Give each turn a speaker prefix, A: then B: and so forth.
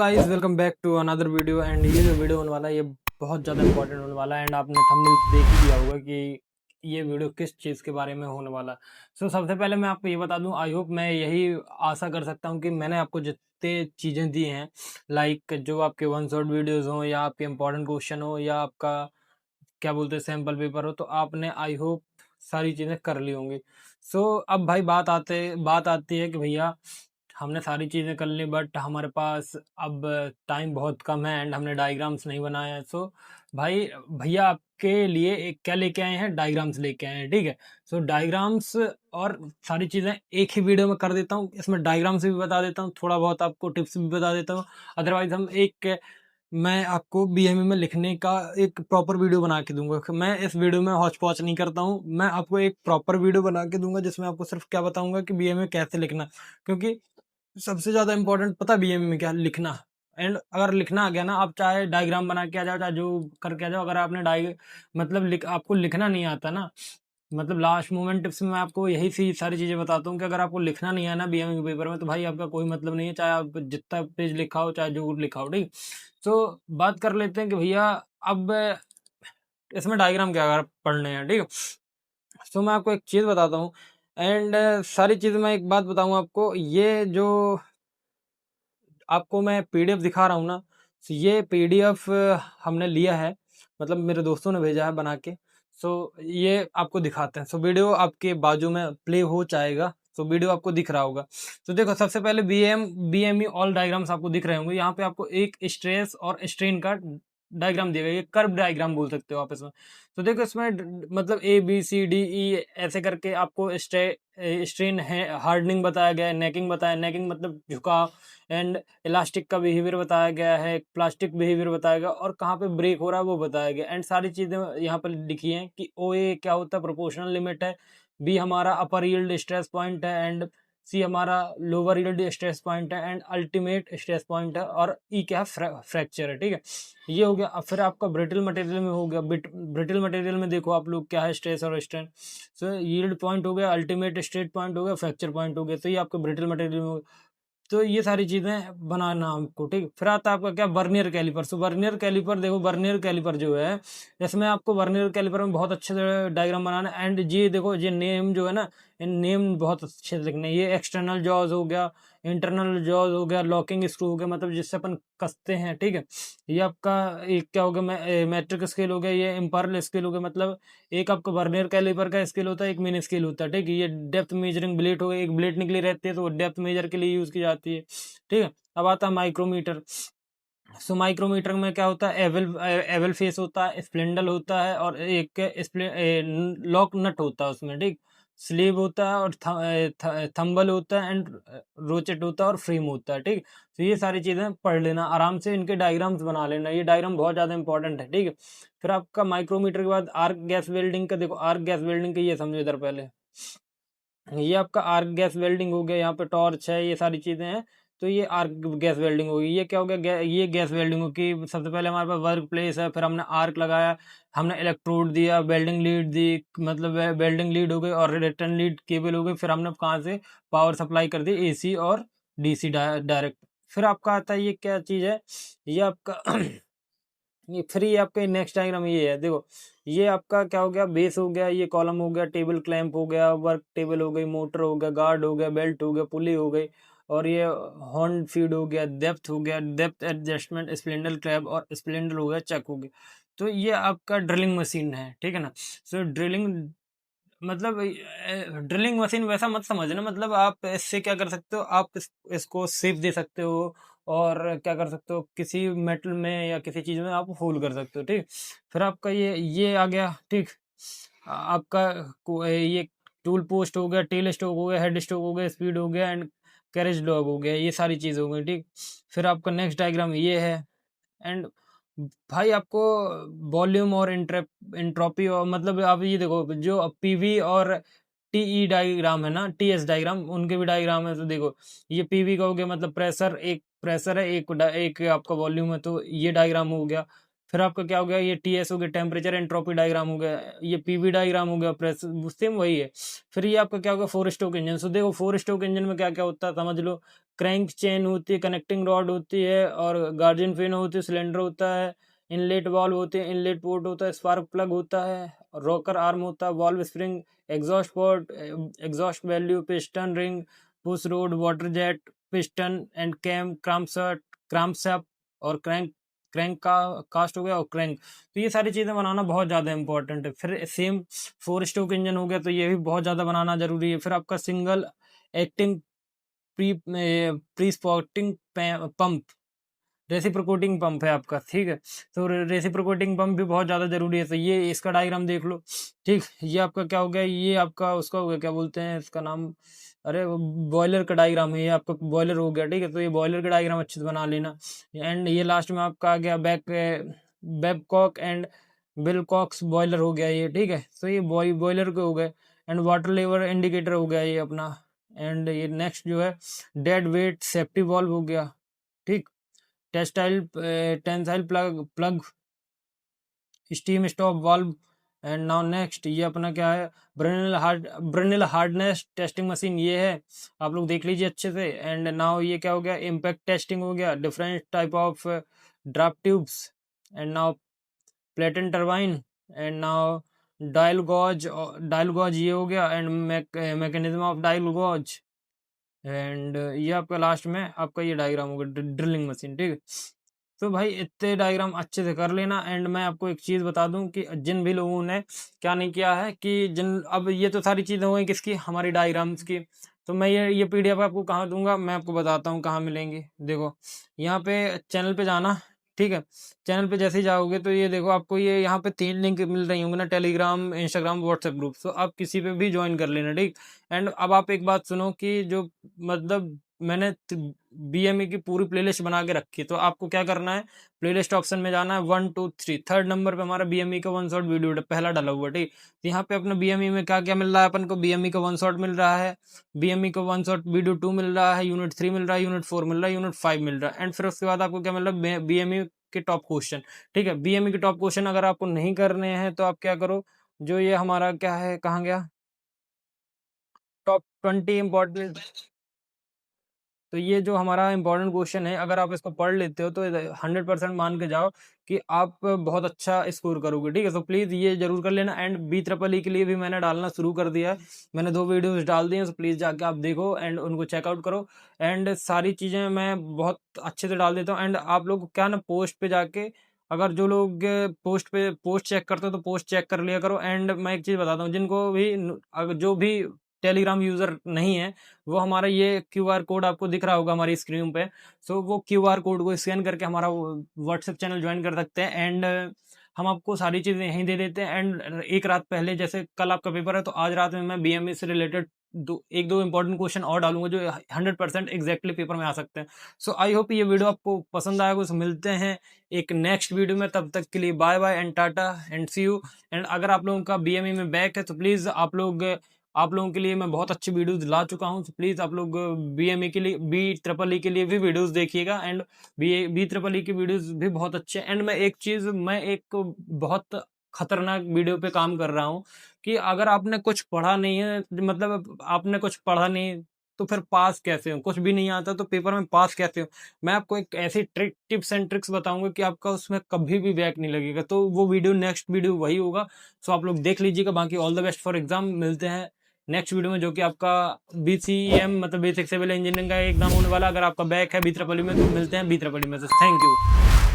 A: Guys, welcome back to another video. And ये जो video होने वाला है ये बहुत ज़्यादा इंपॉर्टेंट होने वाला है। एंड आपने थंबनेल देख ही लिया होगा कि ये वीडियो किस चीज़ के बारे में होने वाला है। सबसे पहले मैं आपको ये बता दूं, आई होप मैं यही आशा कर सकता हूं कि मैंने आपको जितने चीज़ें दी हैं, लाइक जो आपके वन शॉट वीडियोज़ हों या आपके इंपॉर्टेंट क्वेश्चन हो या आपका क्या बोलते हैं सैम्पल पेपर हो, तो आपने आई होप सारी चीज़ें कर ली होंगी। अब भाई बात आती है कि भैया हमने सारी चीज़ें कर ली, बट हमारे पास अब टाइम बहुत कम है एंड हमने डायग्राम्स नहीं बनाए हैं। भाई भैया आपके लिए एक क्या लेके आए हैं, डायग्राम्स लेके आए हैं। ठीक है, डायग्राम्स और सारी चीज़ें एक ही वीडियो में कर देता हूँ। इसमें डायग्राम्स भी बता देता हूँ, थोड़ा बहुत आपको टिप्स भी बता देता हूँ। अदरवाइज मैं आपको बीएमई में लिखने का एक प्रॉपर वीडियो बना के दूंगा। मैं इस वीडियो में हौच पौच नहीं करता हूँ, मैं आपको एक प्रॉपर वीडियो बना के दूंगा जिसमें आपको सिर्फ क्या बताऊंगा कि बीएमई में कैसे लिखना। क्योंकि सबसे ज्यादा इंपॉर्टेंट पता बीएमई में क्या, लिखना। एंड अगर लिखना आ गया ना, आप चाहे डायग्राम बना के आ जाओ, चाहे जो करके आ जाओ, अगर आपने आपको लिखना नहीं आता ना, मतलब लास्ट मोमेंट टिप्स में मैं आपको यही सी सारी चीजें बताता हूँ कि अगर आपको लिखना नहीं है ना बीएमई के पेपर में, तो भाई आपका कोई मतलब नहीं है, चाहे आप जितना पेज लिखा हो चाहे जो लिखा हो। ठीक। बात कर लेते हैं कि भैया अब इसमें डायग्राम क्या अगर पढ़ने हैं। ठीक है, मैं आपको एक चीज बताता हूँ। एंड सारी चीज मैं एक बात बताऊँ आपको, ये जो आपको मैं पीडीएफ दिखा रहा हूँ ना, ये पीडीएफ हमने लिया है, मतलब मेरे दोस्तों ने भेजा है बना के। ये आपको दिखाते हैं। वीडियो आपके बाजू में प्ले हो जाएगा, वीडियो आपको दिख रहा होगा। देखो, सबसे पहले बीएमई ऑल डायग्राम्स आपको दिख रहे होंगे। यहाँ पे आपको एक स्ट्रेस और स्ट्रेन का डायग्राम दिया गया, ये कर्व डायग्राम बोल सकते हो आप इसमें। देखो इसमें मतलब ABCDE ऐसे करके आपको स्ट्रेन है, हार्डनिंग बताया गया है, नेकिंग बताया, नेकिंग मतलब झुकाव, एंड इलास्टिक का बिहेवियर बताया गया है, प्लास्टिक बिहेवियर बताया गया, और कहाँ पे ब्रेक हो रहा है वो बताया गया। एंड सारी चीजें यहाँ पर लिखी हैं कि OA क्या होता है, प्रोपोर्शनल लिमिट है, B हमारा अपर यील्ड स्ट्रेस पॉइंट है, एंड C हमारा लोअर यील्ड स्ट्रेस पॉइंट है, एंड अल्टीमेट स्ट्रेस पॉइंट है, और E क्या है, फ्रैक्चर है। ठीक है, ये हो गया। अब फिर आपका ब्रिटल मटेरियल में हो गया, ब्रिटल मटेरियल में देखो आप लोग क्या है, स्ट्रेस और स्ट्रेन। यील्ड पॉइंट हो गया, अल्टीमेट स्ट्रेस पॉइंट हो गया, फ्रैक्चर पॉइंट हो गया। ये आपका ब्रिटल मटेरियल में हो गया। ये सारी चीजें बनाना हमको। ठीक, फिर आता है आपका क्या, वर्नियर कैलिपर। वर्नियर कैलिपर देखो, वर्नियर कैलिपर जो है, इसमें आपको वर्नियर कैलिपर में बहुत अच्छे से डायग्राम बनाना है। एंड ये देखो, ये नेम जो है ना, इन नेम बहुत अच्छे से लिखने। ये एक्सटर्नल जॉज हो गया, इंटरनल जॉज हो गया, लॉकिंग स्क्रू हो गया, मतलब जिससे अपन कसते हैं। ठीक है, ये आपका एक क्या हो गया, मैट्रिक स्केल हो गया, ये इम्परल स्केल हो गया। मतलब एक आपका वर्नियर कैलिपर का स्केल होता है, एक मिनी स्केल होता है। ठीक है, ये डेप्थ मेजरिंग ब्लेड हो गया, एक ब्लेड निकली रहती है तो वो डेप्थ मेजर के लिए यूज की जाती है। ठीक है, अब आता है माइक्रोमीटर। माइक्रोमीटर में क्या होता है, एवल फेस होता है, स्प्लिंडल होता है, और एक लॉक नट होता है उसमें। ठीक, स्लीव होता है, और थंबल होता है, एंड रोचेट होता है, और फ्रेम होता है। ठीक, ये सारी चीजें पढ़ लेना आराम से, इनके डायग्राम्स बना लेना, ये डायग्राम बहुत ज्यादा इंपॉर्टेंट है। ठीक है, फिर आपका माइक्रोमीटर के बाद आर्क गैस वेल्डिंग का देखो, आर्क गैस वेल्डिंग का ये समझो इधर पहले। ये आपका आर्क गैस वेल्डिंग हो गया, यहाँ पे टॉर्च है, ये सारी चीजें हैं। ये आर्क गैस वेल्डिंग होगी। ये क्या हो गया, ये गैस वेल्डिंग होगी। सबसे पहले हमारे पास वर्क प्लेस है, फिर हमने आर्क लगाया, हमने इलेक्ट्रोड दिया, वेल्डिंग लीड दी, मतलब वेल्डिंग लीड हो गई, और रिटर्न लीड केबल हो गई। फिर हमने कहाँ से पावर सप्लाई कर दी, AC और DC डायरेक्ट। फिर आपका आता है ये क्या चीज है, ये आपका ये फ्री आपका नेक्स्ट डायग्राम ये है। देखो, ये आपका क्या हो गया, बेस हो गया, ये कॉलम हो गया, टेबल क्लैंप हो गया, वर्क टेबल हो गई, मोटर हो गया, गार्ड हो गया, बेल्ट हो गया, पुली हो गई, और ये हॉर्न फीड हो गया, डेप्थ हो गया, डेप्थ एडजस्टमेंट, स्प्लिंडल क्लैंप, और स्प्लिंडल हो गया, चक हो गया। ये आपका ड्रिलिंग मशीन है। ठीक है ना। ड्रिलिंग मतलब ड्रिलिंग मशीन वैसा मत समझना, मतलब आप इससे क्या कर सकते हो, आप इसको शेप दे सकते हो, और क्या कर सकते हो, किसी मेटल में या किसी चीज में आप होल कर सकते हो। ठीक, फिर आपका ये आ गया। ठीक, आपका ये टूल पोस्ट हो गया, टेल स्टॉक हो गया, हेड स्टॉक हो गया, स्पीड हो गया, एंड कैरेज लॉग हो गया, ये सारी चीज हो गई। ठीक, फिर आपका नेक्स्ट डायग्राम ये है। एंड भाई आपको वॉल्यूम और इंट्रोपी, और मतलब आप ये देखो, जो PV और TE डायग्राम है ना, TS डायग्राम, उनके भी डायग्राम है। देखो, ये PV का हो गया, मतलब प्रेशर, एक प्रेशर है, एक आपका वॉल्यूम है, ये डायग्राम हो गया। फिर आपका क्या हो गया, ये टीएस हो गया, टेम्परेचर एंट्रोपी डायग्राम हो गया, ये पीवी डायग्राम हो गया, प्रेस सेम वही है। फिर ये आपका क्या होगा, 4 स्ट्रोक इंजन। सो देखो 4 स्ट्रोक इंजन में क्या क्या होता है समझ लो। क्रैंक चेन होती है, कनेक्टिंग रॉड होती है, और गार्जियन फिन होती है, सिलेंडर होता है, इनलेट वाल्व होते हैं, इनलेट पोर्ट होता है, स्पार्क प्लग होता है, रॉकर आर्म होता है, valve spring, exhaust port, exhaust value, piston ring, push rod, water jet, piston and cam, crankshaft और क्रैंक का कास्ट हो गया, और क्रैंक। तो ये सारी चीज़ें बनाना बहुत ज़्यादा इंपॉर्टेंट है। फिर सेम 4 स्ट्रोक इंजन हो गया, तो ये भी बहुत ज़्यादा बनाना जरूरी है। फिर आपका single acting pre spotting pump, reciprocating pump है आपका, ठीक है। तो रेसिप्रोकेटिंग पंप भी बहुत ज़्यादा जरूरी है। तो ये इसका डायग्राम देख लो, ठीक। ये आपका क्या हो गया, ये आपका उसका हो गया, क्या बोलते हैं इसका नाम, अरे बॉयलर का डायग्राम है, ये आपका बॉयलर हो गया, ठीक है। तो ये बॉयलर का डायग्राम अच्छे से बना लेना। एंड ये लास्ट में आपका आ गया बैबकॉक एंड विलकॉक्स बॉयलर हो गया ये, ठीक है। तो ये बॉयलर के हो गए। एंड वाटर लेवल इंडिकेटर हो गया ये अपना। एंड ये नेक्स्ट जो है डेड वेट सेफ्टी वॉल्व हो गया, ठीक। Tensile plug steam stop valve. And now next ये अपना क्या है, ब्रेनेल हार्डनेस टेस्टिंग मशीन ये है, आप लोग देख लीजिए अच्छे से। एंड नाउ ये क्या हो गया, इम्पैक्ट टेस्टिंग हो गया, different type of draft tubes. And now Pelton turbine. And now dial gauge ये हो गया। And mechanism of dial gauge. And ये आपका लास्ट में आपका ये डायग्राम होगा, ड्रिलिंग मशीन, ठीक है। तो भाई इतने डायग्राम अच्छे से कर लेना। एंड मैं आपको एक चीज़ बता दूं कि जिन भी लोगों ने क्या नहीं किया है कि अब ये तो सारी चीज़ें हो गई किसकी, हमारी डायग्राम्स की। तो मैं ये पीडीएफ आपको कहाँ दूंगा, मैं आपको बताता हूँ कहाँ मिलेंगे। देखो यहाँ पे चैनल पे जाना, ठीक है। चैनल पे जैसे ही जाओगे तो ये देखो आपको ये यहाँ पे 3 लिंक मिल रही होंगे ना, टेलीग्राम, इंस्टाग्राम, व्हाट्सएप ग्रुप। तो आप किसी पे भी ज्वाइन कर लेना, ठीक। एंड अब आप एक बात सुनो कि जो मतलब मैंने बीएमई की पूरी प्लेलिस्ट बना के रखी, तो आपको क्या करना है, प्लेलिस्ट ऑप्शन में जाना है, 1 2 3, थर्ड नंबर पे हमारा बीएमई का 1 शॉट वीडियो पहला डाला हुआ, ठीक। तो यहाँ पे अपना बीएमई में क्या क्या मिल रहा है, अपन को बीएमई का 1 शॉट मिल रहा है, बीएमई का 1 शॉट वीडियो 2 मिल रहा है, यूनिट 3 मिल रहा है, यूनिट 4 मिल रहा है, यूनिट 5 मिल रहा है। एंड फिर उसके बाद आपको क्या मिल रहा है, बीएमई के टॉप क्वेश्चन, ठीक है। बीएमई के टॉप क्वेश्चन अगर आपको नहीं करने हैं तो आप क्या करो, जो ये हमारा क्या है, कहाँ गया, टॉप 20 इम्पोर्टेंट। तो ये जो हमारा इंपॉर्टेंट क्वेश्चन है, अगर आप इसको पढ़ लेते हो तो 100% मान के जाओ कि आप बहुत अच्छा स्कोर करोगे, ठीक है। तो प्लीज़ ये जरूर कर लेना। एंड बी ट्रिपल ई के लिए भी मैंने डालना शुरू कर दिया है, मैंने 2 वीडियोस डाल दिए हैं। तो प्लीज़ जाके आप देखो एंड उनको चेकआउट करो। एंड सारी चीज़ें मैं बहुत अच्छे से डाल देता हूँ। एंड आप लोग क्या ना, पोस्ट पे जाके अगर जो लोग पोस्ट चेक करते हो तो पोस्ट चेक कर लिया करो। एंड मैं एक चीज़ बताता हूँ, जिनको भी अगर जो भी टेलीग्राम यूज़र नहीं है, वो हमारा ये क्यूआर कोड आपको दिख रहा होगा हमारी स्क्रीन पे। सो वो क्यूआर कोड को स्कैन करके हमारा व्हाट्सएप चैनल ज्वाइन कर सकते हैं। एंड हम आपको सारी चीज़ें यहीं दे देते हैं। एंड एक रात पहले, जैसे कल आपका पेपर है तो आज रात में मैं बीएमई से रिलेटेड एक दो इंपॉर्टेंट क्वेश्चन और डालूंगा जो 100% एग्जैक्टली पेपर में आ सकते हैं। सो आई होप ये वीडियो आपको पसंद आएगा। तो मिलते हैं एक नेक्स्ट वीडियो में, तब तक के लिए bye bye and tata and see you. And अगर आप लोगों का बीएमई में बैक है तो प्लीज़ आप लोगों के लिए मैं बहुत अच्छी वीडियोस ला चुका हूं। तो प्लीज़ आप लोग बीएमई के लिए, बी ट्रिपल ई के लिए भी वीडियोस देखिएगा। एंड बी ट्रिपल ई की वीडियोस भी बहुत अच्छे हैं। एंड मैं एक बहुत खतरनाक वीडियो पे काम कर रहा हूँ कि अगर आपने कुछ पढ़ा नहीं है, मतलब आपने कुछ पढ़ा नहीं तो फिर पास कैसे हो, कुछ भी नहीं आता तो पेपर में पास कैसे हो। मैं आपको एक ऐसी टिप्स एंड ट्रिक्स बताऊंगा कि आपका उसमें कभी भी बैक नहीं लगेगा। तो वो वीडियो, नेक्स्ट वीडियो वही होगा। सो आप लोग देख लीजिएगा। बाकी all the best for exam. मिलते हैं नेक्स्ट वीडियो में, जो कि आपका बीसीएम मतलब बेसिक सिविल इंजीनियरिंग का एग्जाम होने वाला। अगर आपका बैक है बी ट्रिपल ई में तो मिलते हैं बी ट्रिपल ई में। तो थैंक यू।